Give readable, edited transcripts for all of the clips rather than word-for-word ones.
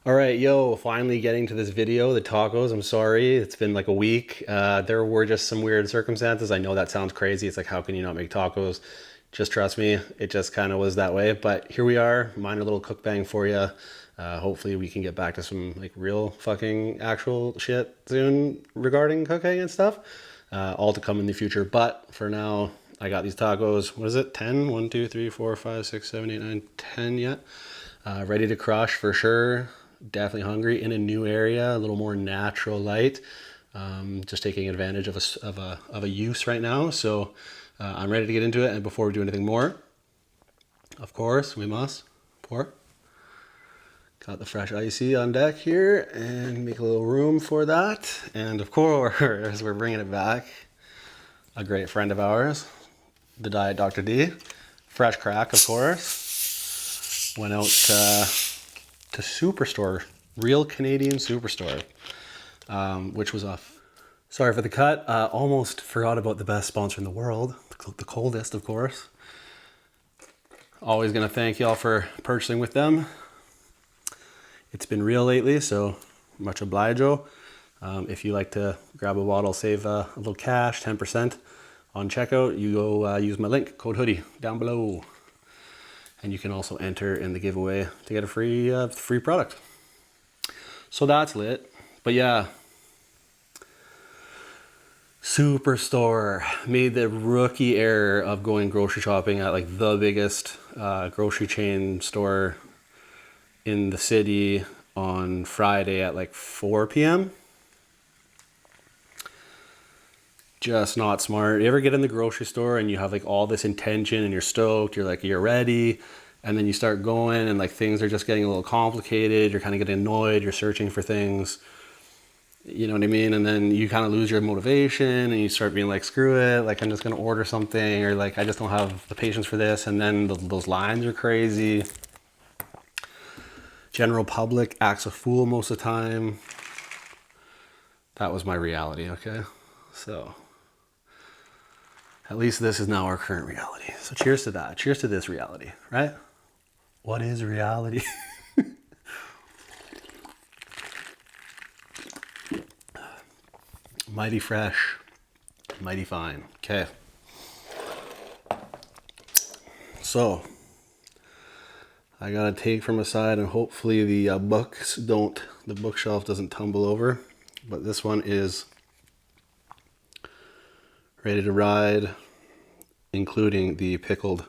All right, yo, finally getting to this video, the tacos. I'm sorry, it's been like a week. There were just some weird circumstances. I know that sounds crazy. It's like, how can you not make tacos? Just trust me, it just kind of was that way. But here we are, minor little cookbang for you. Hopefully we can get back to some like real fucking actual shit soon regarding cooking and stuff. All to come in the future. But for now, I got these tacos. What is it? 10? 1, 2, 3, 4, 5, 6, 7, 8, 9, 10 yet. Ready to crush for sure. Definitely hungry in a new area, a little more natural light. Just taking advantage of a use right now. So I'm ready to get into it. And before we do anything more, of course, we must pour. Got the fresh icy on deck here and make a little room for that. And of course, we're bringing it back. A great friend of ours, the Diet Dr. D. Fresh crack, of course. Went out to Superstore, real Canadian Superstore, which was off. Sorry for the cut. Almost forgot about the best sponsor in the world, the coldest, of course. Always gonna thank y'all for purchasing with them. It's been real lately, so much obliged. If you like to grab a bottle, save a little cash, 10% on checkout, you go use my link, code Hoody, down below. And you can also enter in the giveaway to get a free product. So that's lit. But yeah, Superstore made the rookie error of going grocery shopping at like the biggest grocery chain store in the city on Friday at like 4 p.m. Just not smart. You ever get in the grocery store and you have like all this intention and you're stoked, you're ready, and then you start going and like things are just getting a little complicated, you're kind of getting annoyed, you're searching for things, you know what I mean? And then you kind of lose your motivation and you start being like, screw it, like I'm just gonna order something, or like I just don't have the patience for this, and then those lines are crazy. General public acts a fool most of the time. That was my reality, okay? So at least this is now our current reality. So cheers to that. Cheers to this reality, right? What is reality? Mighty fresh, mighty fine. Okay. So I gotta take from a side and hopefully the bookshelf doesn't tumble over. But this one is ready to ride, including the pickled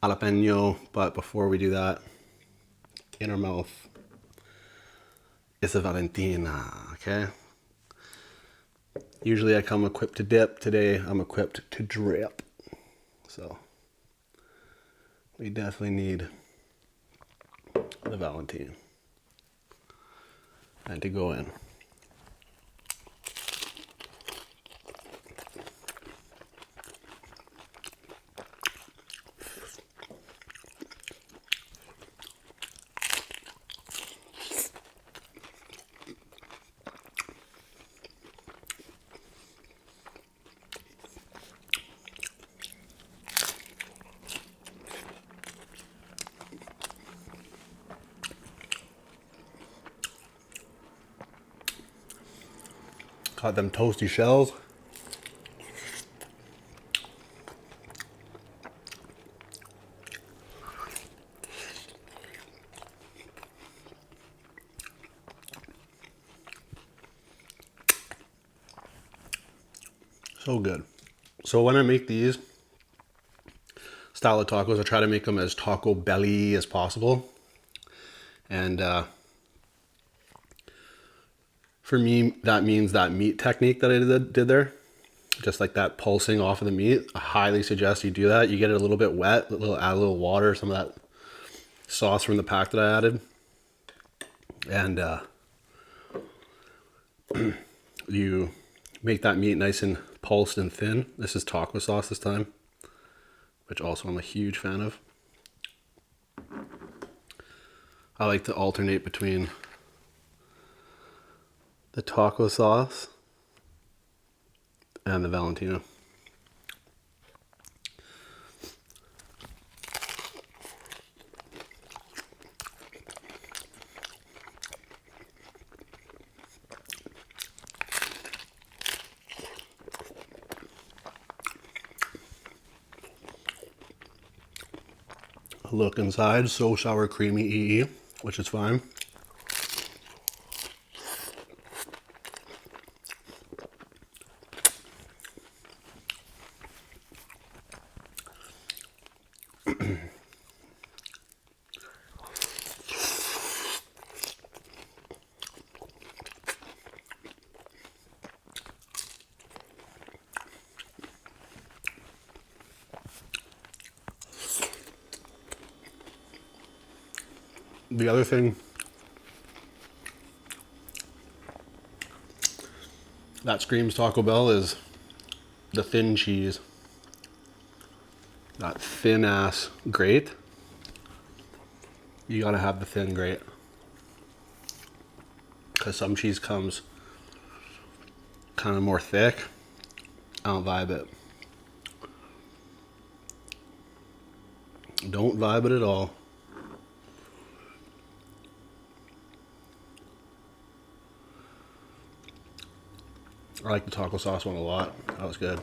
jalapeno. But before we do that, in our mouth is a Valentina, okay? Usually I come equipped to dip. Today I'm equipped to drip. So we definitely need the Valentine and to go in. Got them toasty shells. So good. So when I make these style of tacos, I try to make them as taco belly as possible. And for me, that means that meat technique that I did there, just like that pulsing off of the meat. I highly suggest you do that. You get it a little bit wet, add a little water, some of that sauce from the pack that I added. And You make that meat nice and pulsed and thin. This is taco sauce this time, which also I'm a huge fan of. I like to alternate between the taco sauce and the Valentina. Look inside, so sour creamy EE, which is fine. The other thing that screams Taco Bell is the thin cheese. That thin ass grate. You gotta have the thin grate. Because some cheese comes kind of more thick. I don't vibe it. Don't vibe it at all. I like the taco sauce one a lot. That was good.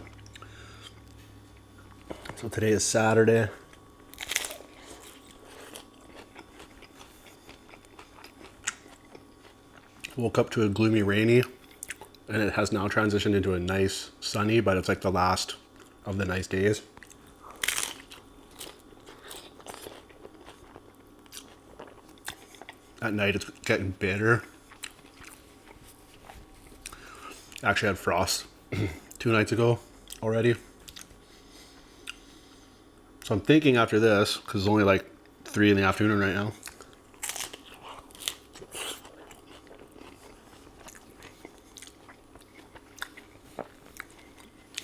So today is Saturday. Woke up to a gloomy rainy, and it has now transitioned into a nice sunny, but it's like the last of the nice days. At night it's getting bitter. Actually had frost 2 nights ago already. So I'm thinking after this, because it's only like 3 in the afternoon right now,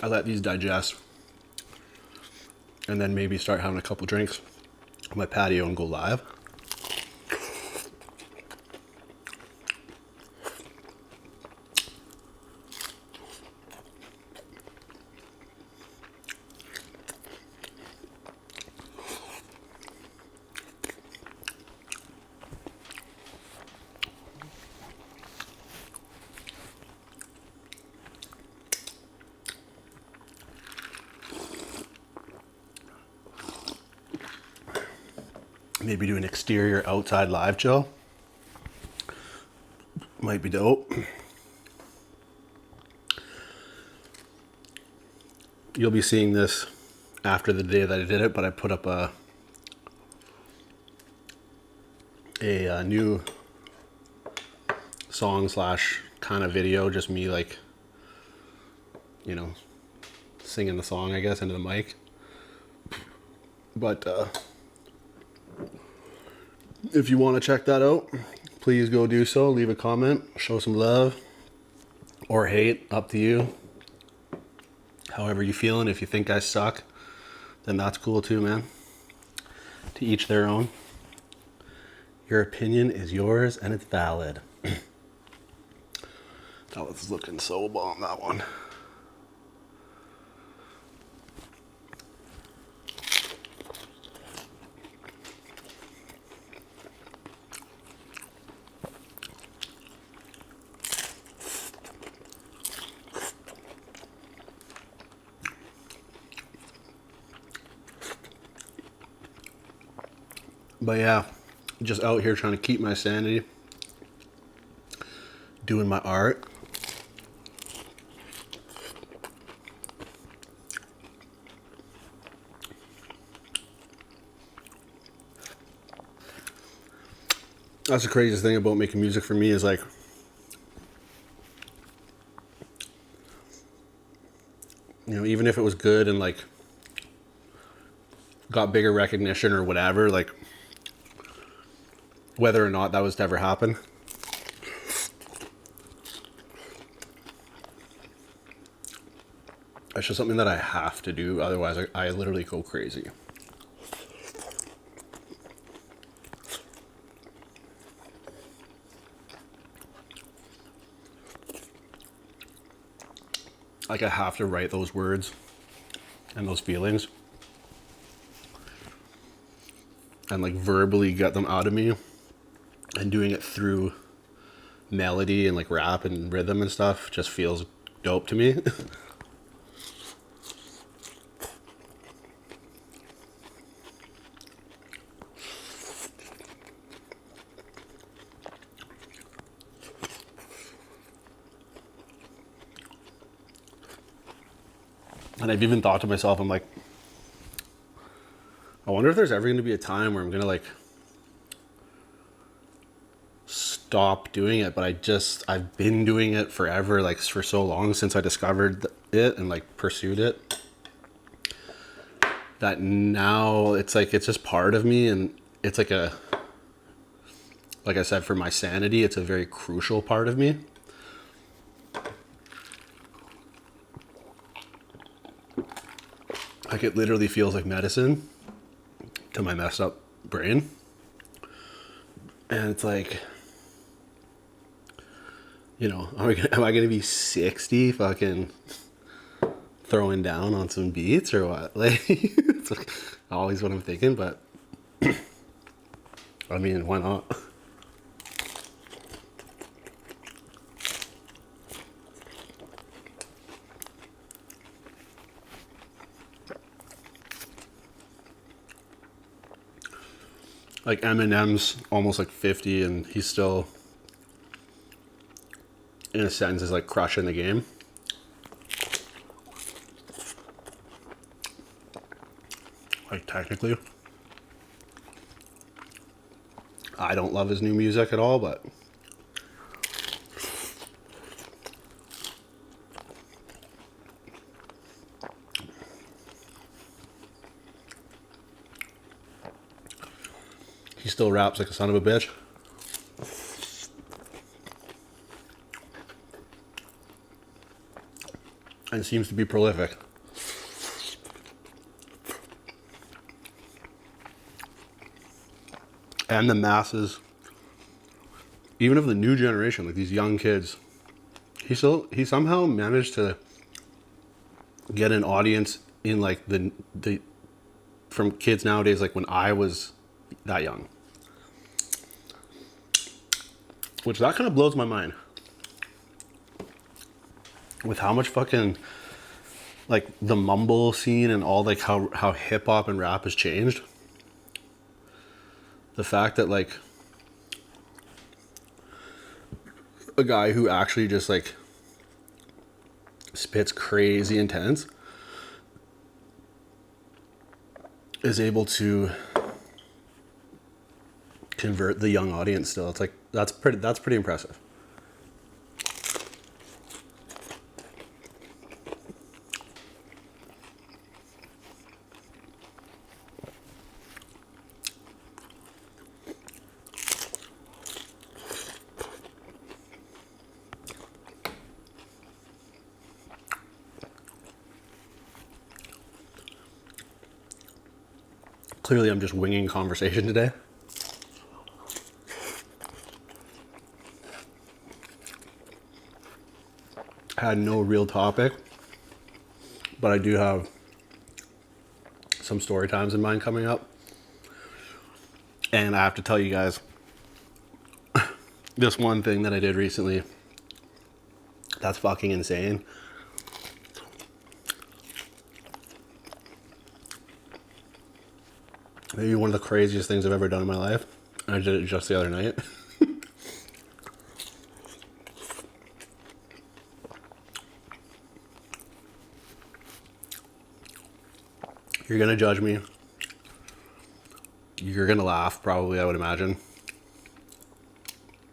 I let these digest and then maybe start having a couple drinks on my patio and go live. Maybe do an exterior outside live show. Might be dope. You'll be seeing this after the day that I did it, but I put up a new song slash kind of video, just me like, you know, singing the song, I guess, into the mic. But if you want to check that out, please go do so. Leave a comment, show some love or hate, up to you. However you feeling. If you think I suck, then that's cool too, man. To each their own. Your opinion is yours and it's valid. That was looking so bomb, that one. But yeah, just out here trying to keep my sanity, doing my art. That's the craziest thing about making music for me is like, you know, even if it was good and like got bigger recognition or whatever, like whether or not that was to ever happen, It's just something that I have to do. Otherwise, I literally go crazy. Like I have to write those words and those feelings and like verbally get them out of me, and doing it through melody and like rap and rhythm and stuff just feels dope to me. And I've even thought to myself, I'm like, I wonder if there's ever going to be a time where I'm going to like stop doing it. But I've been doing it forever, like for so long since I discovered it and like pursued it, that now it's like, it's just part of me. And it's like like I said, for my sanity, it's a very crucial part of me. Like it literally feels like medicine to my messed up brain. And it's like, you know, am I going to be 60 fucking throwing down on some beats or what? Like, it's like always what I'm thinking, but I mean, why not? Like Eminem's almost like 50 and he's still, in a sense, is like crushing the game. Like technically. I don't love his new music at all, but he still raps like a son of a bitch. And seems to be prolific. And the masses, even of the new generation, like these young kids, he somehow managed to get an audience in like the from kids nowadays, like when I was that young. Which that kind of blows my mind. With how much fucking like the mumble scene and all like how hip hop and rap has changed. The fact that like a guy who actually just like spits crazy intense is able to convert the young audience still. It's like that's pretty impressive. Clearly I'm just winging conversation today. I had no real topic, but I do have some story times in mind coming up. And I have to tell you guys this one thing that I did recently that's fucking insane. Maybe one of the craziest things I've ever done in my life. And I did it just the other night. You're gonna judge me. You're gonna laugh, probably, I would imagine.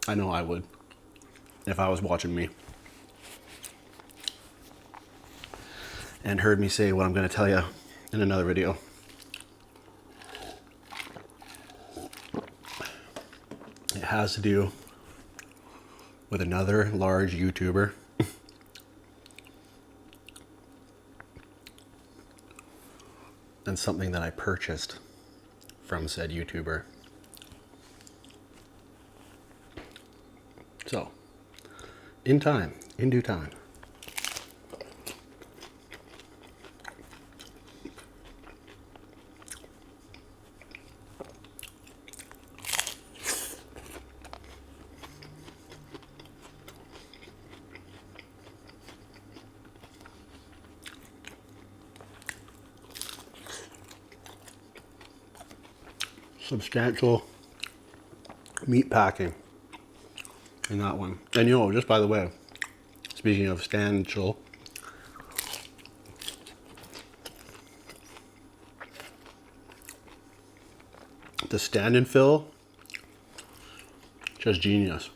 I know I would, if I was watching me and heard me say what I'm gonna tell you in another video. It has to do with another large YouTuber and something that I purchased from said YouTuber. So, in due time. Substantial meat packing in that one. And just by the way, speaking of substantial, the stand and fill, just genius.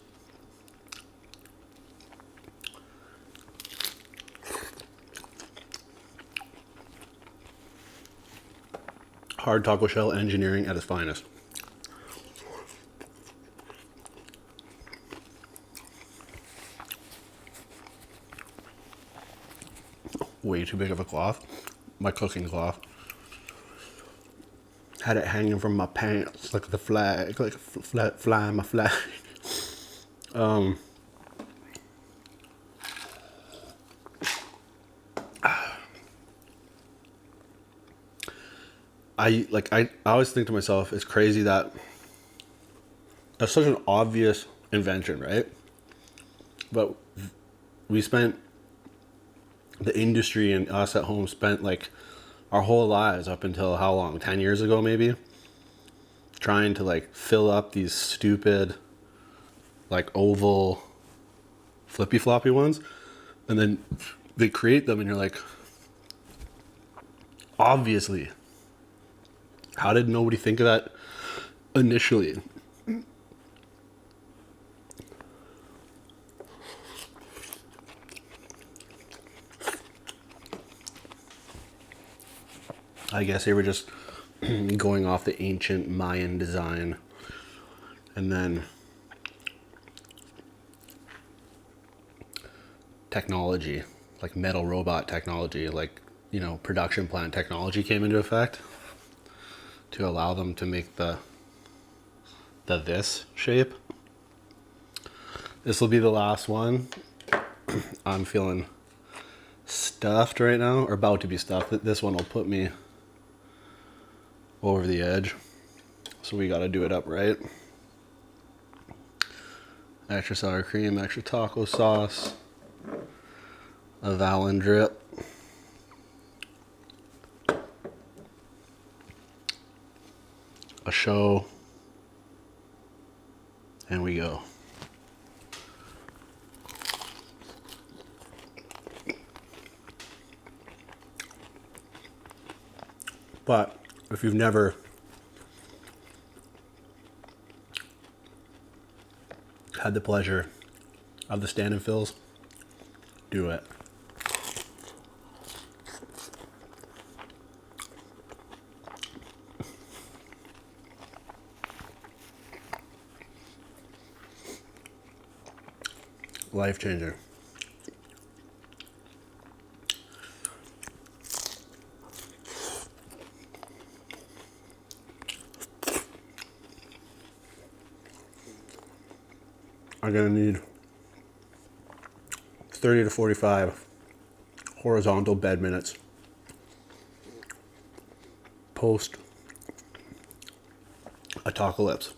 Hard taco shell engineering at its finest. Way too big of a cloth. My cooking cloth. Had it hanging from my pants like the flag, like a fly my flag. I always think to myself, it's crazy that that's such an obvious invention, right? But we spent, the industry and us at home spent like our whole lives up until how long? 10 years ago maybe? Trying to like fill up these stupid like oval flippy floppy ones. And then they create them and you're like, obviously, how did nobody think of that initially? I guess they were just going off the ancient Mayan design. And then technology, like metal robot technology, like, production plant technology came into effect to allow them to make the this shape. This will be the last one. I'm feeling stuffed right now, or about to be stuffed. This one will put me over the edge. So we got to do it up right. Extra sour cream, extra taco sauce, a Valen drip, a show, and we go. But if you've never had the pleasure of the stand and fills, do it. Life changer. I'm gonna need 30 to 45 horizontal bed minutes post a tacolypse.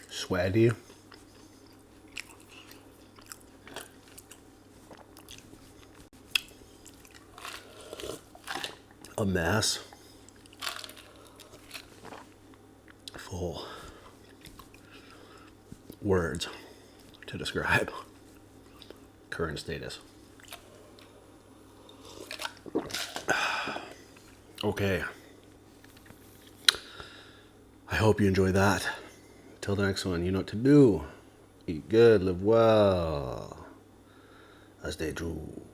Sweaty. A mess. Full words to describe current status. Okay. I hope you enjoy that. Till the next one, you know what to do. Eat good, live well. I stay true.